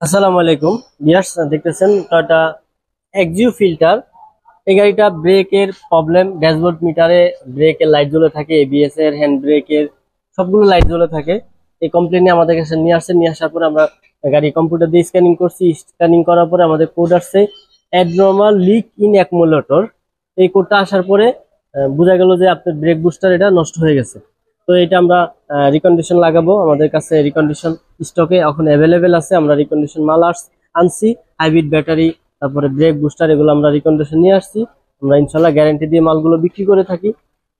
আসসালামু আলাইকুম ভিউয়ার্স, দেখতেছেন টয়োটা এক্সিও ফিল্টার। এই গাড়িটা ব্রেকের প্রবলেম, ড্যাশবোর্ড মিটারে ব্রেকের লাইট জ্বলে থাকে, এবিএস এর হ্যান্ড ব্রেকের সবগুলো লাইট জ্বলে থাকে। এই কমপ্লেন আমাদের কাছে নিয়ে আসার পরে আমরা গাড়ি কম্পিউটার দিয়ে স্ক্যানিং করছি। স্ক্যানিং করার পরে আমাদের কোড আসছে অ্যাবনর্মাল লিক ইন অ্যাকুমুলেটর। এই কোডটা আসার পরে বোঝা গেল যে আপনার ব্রেক বুস্টার এটা নষ্ট হয়ে গেছে। তো এটা আমরা রিকন্ডিশন লাগাবো। আমাদের কাছে রিকন্ডিশন স্টকে এখন অ্যাভেলেবেল আছে। আমরা রিকন্ডিশন মাল আনছি, হাইব্রিড ব্যাটারি, তারপরে ব্রেক বুস্টার, এগুলো আমরা রিকন্ডিশন নিয়ে আসছি। আমরা ইনশাল্লাহ গ্যারান্টি দিয়ে মালগুলো বিক্রি করে থাকি।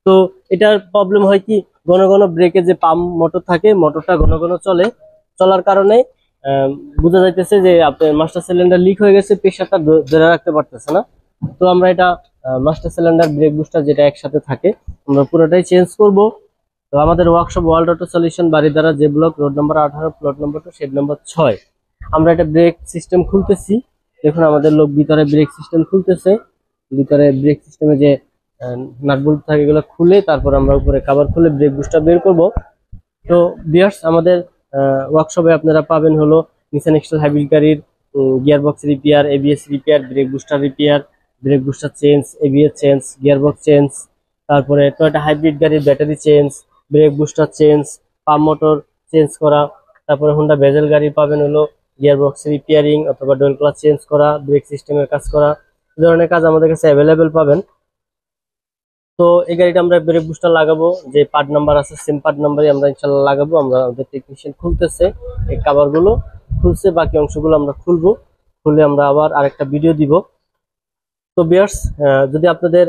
তো এটার প্রবলেম হয় কি, ঘন ঘন ব্রেকে যে পাম্প মোটর থাকে, মোটরটা ঘন ঘন চলার কারণে বোঝা যাইতেছে যে আপনার মাস্টার সিলিন্ডার লিক হয়ে গেছে, প্রেশারটা ধরে রাখতে পারতেছে না। তো আমরা এটা মাস্টার সিলিন্ডার ব্রেক বুস্টার যেটা একসাথে থাকে আমরা পুরোটাই চেঞ্জ করব। তো আমাদের workshop world auto solution, Baridhara যে ব্লক, রোড নম্বর 18, প্লট নম্বর 2, শেড নম্বর 6। আমরা এটা ব্রেক সিস্টেম খুলতেছি। দেখুন আমাদের লোক ভিতরে ব্রেক সিস্টেম খুলতেছে। ভিতরে ব্রেক সিস্টেমে যে নাট বল্টু থাকে এগুলো খুলে তারপর আমরা উপরে কভার খুলে ব্রেক বুস্টার বের করব। তো ভিউয়ার্স, আমাদের ওয়ার্কশপে আপনারা পাবেন হলো নিসান এক্সেল হাইব্রিড গাড়ির gear box repair, ABS repair, brake booster repair, brake booster change, ABS change, gear box change, তারপরে টয়োটা হাইব্রিড গাড়ির battery change, brake booster change, pump motor change করা। তারপরে হোন্ডা ভেজেল গাড়ি পাবেন হলো gear box repairing অথবা dual clutch change করা, break সিস্টেমের কাজ করা। এই ধরনের কাজ আমাদের কাছে অ্যাভেলেবেল পাবেন। তো এই গাড়িটা আমরা ব্রেক বুস্টার লাগাবো, যে পার্ট নাম্বার আছে সেম পার্ট নাম্বারই আমরা ইনশাল্লাহ লাগাবো। আমরা আমাদের টেকনিশিয়ান খুলতেছে, এই কাভার গুলো খুলছে, বাকি অংশগুলো আমরা খুলবো। খুলে আমরা আবার আরেকটা ভিডিও দিব। তো ভিউয়ার্স, যদি আপনাদের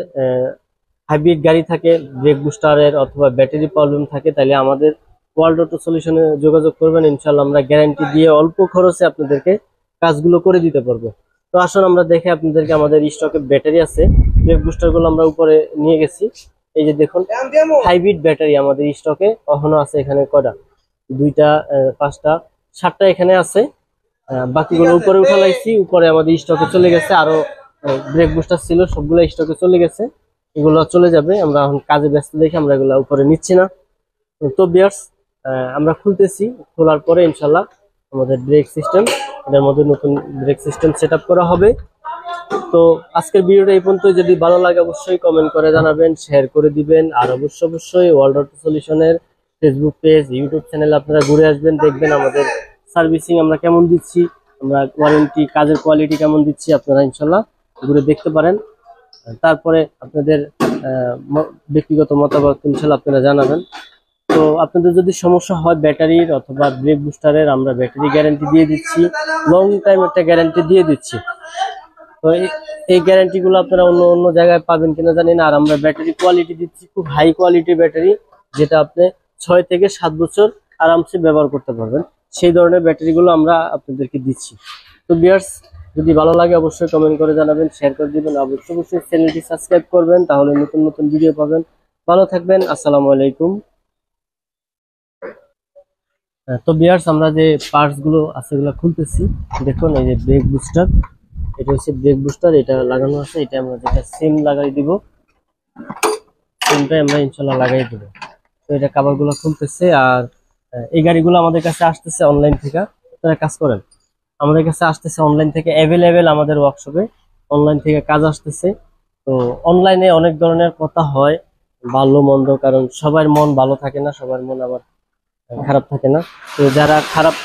হাইব্রিড গাড়ি থাকে, ব্রেক বুস্টারের অথবা ব্যাটারি প্রবলেম থাকে, তাহলে আমাদের ওয়ার্ল্ড অটো সলিউশনে যোগাযোগ করবেন। ইনশাল্লাহ আমরা গ্যারান্টি দিয়ে অল্প খরচে আপনাদেরকে কাজগুলো করে দিতে পারবো। তো আসুন আমরা দেখে আপনাদেরকে, আমাদের স্টকে ব্যাটারি আছে, ব্রেক বুস্টার গুলো আমরা উপরে নিয়ে গেছি। এই যে দেখুন হাইব্রিড ব্যাটারি আমাদের স্টকে এখনো আছে। এখানে কটা, 2টা, 5টা, 7টা এখানে আছে। বাকিগুলো উপরে উঠা লাইছি, উপরে আমাদের স্টকে চলে গেছে। আরো ব্রেক বুস্টার ছিল, সবগুলো স্টকে চলে গেছে, এগুলো চলে যাবে। আমরা এখন কাজে ব্যস্ত দেখে আমরা এগুলো উপরে নিচ্ছি না। তো ভিউয়ার্স, আমরা খুলতেছি। খোলার পরে ইনশাল্লাহ আমাদের ব্রেক সিস্টেম, এটার মধ্যে নতুন ব্রেক সিস্টেম সেট করা হবে। তো আজকের ভিডিওটা এই পর্যন্ত। যদি ভালো লাগে অবশ্যই কমেন্ট করে জানাবেন, শেয়ার করে দিবেন। আর অবশ্যই ওয়ার্ল্ড অটো সলিউশনের ফেসবুক পেজ, ইউটিউব চ্যানেলে আপনারা ঘুরে আসবেন, দেখবেন আমাদের সার্ভিসিং আমরা কেমন দিচ্ছি, আমরা ওয়ারেন্টি, কাজের কোয়ালিটি কেমন দিচ্ছি, আপনারা ইনশাল্লাহ ঘুরে দেখতে পারেন। তারপরে আপনাদের ব্যক্তিগত মতামত ইনশাল্লাহ আপনারা জানাবেন। তো আপনাদের যদি সমস্যা হয় ব্যাটারির অথবা ব্রেক বুস্টারের, আমরা ব্যাটারি গ্যারান্টি দিয়ে দিচ্ছি, লং টাইম একটা গ্যারান্টি দিয়ে দিচ্ছি। তো এই গ্যারান্টি গুলো আপনারা অন্য অন্য জায়গায় পাবেন কিনা জানি না। আর আমরা ব্যাটারি কোয়ালিটি দিচ্ছি খুব হাই কোয়ালিটি ব্যাটারি, যেটা আপনি 6 থেকে 7 বছর আরামসে ব্যবহার করতে পারবেন। সেই ধরনের ব্যাটারি গুলো আমরা আপনাদেরকে দিচ্ছি। তো ভিউয়ার্স, যদি ভালো লাগে অবশ্যই কমেন্ট করে জানাবেন, শেয়ার করে দিবেন, অবশ্যই চ্যানেলটি সাবস্ক্রাইব করবেন, তাহলে নতুন নতুন ভিডিও পাবেন। ভালো থাকবেন, আসসালামু আলাইকুম। তো ভিউয়ার্স, আমরা যে পার্টস গুলো আছে এগুলো খুলতেছি। দেখুন এই যে ব্রেক বুস্টার, এটা হচ্ছে ব্রেক বুস্টার, এটা লাগানো আছে। এটা আমরা যেটা সিম লাগাই দিব, সিমটাই আমরা ইনশাল্লাহ লাগাই দিব। তো এটা কাভার গুলো খুলতেছে। আর এই গাড়িগুলো আমাদের কাছে আসতেছে অনলাইন থেকে। আপনারা কাজ করেন, আমাদের কাছে আসতেছে অনলাইন থেকে, অ্যাভেলেবেল আমাদের ওয়ার্কশপে অনলাইন থেকে কাজ আসতেছে। তো অনলাইনে অনেক ধরনের কথা হয়, ভালো মন্দ, কারণ সবার মন ভালো থাকে না, সবার মন আবার খারাপ থাকে না। তো যারা খারাপ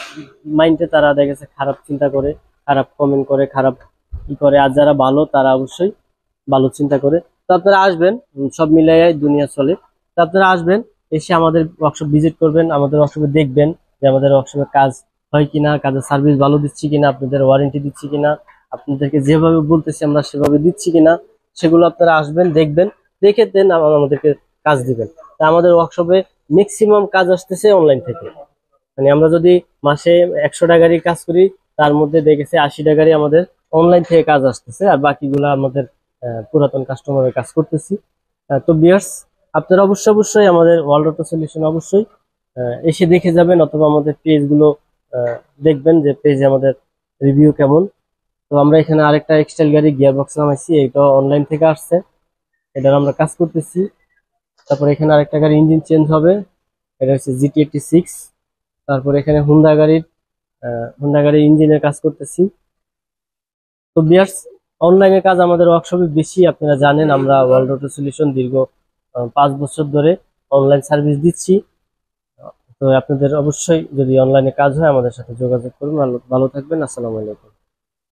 মাইন্ডে, তারা দেখা গেছে খারাপ চিন্তা করে, খারাপ কমেন্ট করে, খারাপ ই করে। আর যারা ভালো, তারা অবশ্যই ভালো চিন্তা করে। তো আপনারা আসবেন, সব মিলাই দুনিয়া চলে। তো আপনারা আসবেন, এসে আমাদের ওয়ার্কশপ ভিজিট করবেন, আমাদের ওয়ার্কশপে দেখবেন যে আমাদের ওয়ার্কশপে কাজ হয় কিনা, কাজের সার্ভিস ভালো দিচ্ছি কিনা, আপনাদের ওয়ারেন্টি দিচ্ছি কিনা, আপনাদেরকে যেভাবে বলতেছি আমরা সেভাবে দিচ্ছি কিনা, সেগুলো আপনারা আসবেন, দেখবেন, দেখে দেন আমাদেরকে কাজ দিবেন। তা আমাদের ওয়ার্কশপে ম্যাক্সিমাম কাজ আসতেছে অনলাইন থেকে। মানে আমরা যদি মাসে 100টা গাড়ির কাজ করি, তার মধ্যে দেখেছে 80টা গাড়ি আমাদের অনলাইন থেকে কাজ আসতেছে, আর বাকিগুলো আমাদের পুরাতন কাস্টমারের কাজ করতেছি। তো ভিউয়ার্স, আপনারা অবশ্যই আমাদের ওয়ার্ল্ড অটো সলিউশন অবশ্যই এসে দেখে যাবেন, অথবা আমাদের পেজ গুলো দেখবেন, যে পেজে আমাদের রিভিউ কেমন। তো আমরা এখানে আরেকটা এক্সটাইল গাড়ি গিয়ার বক্স নামাইছি, এটা অনলাইন থেকে আসছে, এটার আমরা কাজ করতেছি। তারপর এখানে আরেকটা গাড়ি ইঞ্জিন চেঞ্জ হবে, এটা হচ্ছে GT86। তারপর এখানে হুন্ডা গাড়ির হোন্ডা গাড়ির ইঞ্জিনের কাজ করতেছি। তো বিয়ার্স, অনলাইনের কাজ আমাদের ওয়ার্কশপে বেশি, আপনারা জানেন আমরা ওয়ার্ল্ড অটো সলিউশন দীর্ঘ 5 বছর ধরে অনলাইন সার্ভিস দিচ্ছি। তো আপনাদের অবশ্যই যদি অনলাইনে কাজ হয় আমাদের সাথে যোগাযোগ করুন। ভালো ভালো থাকবেন। আসসালামু আলাইকুম।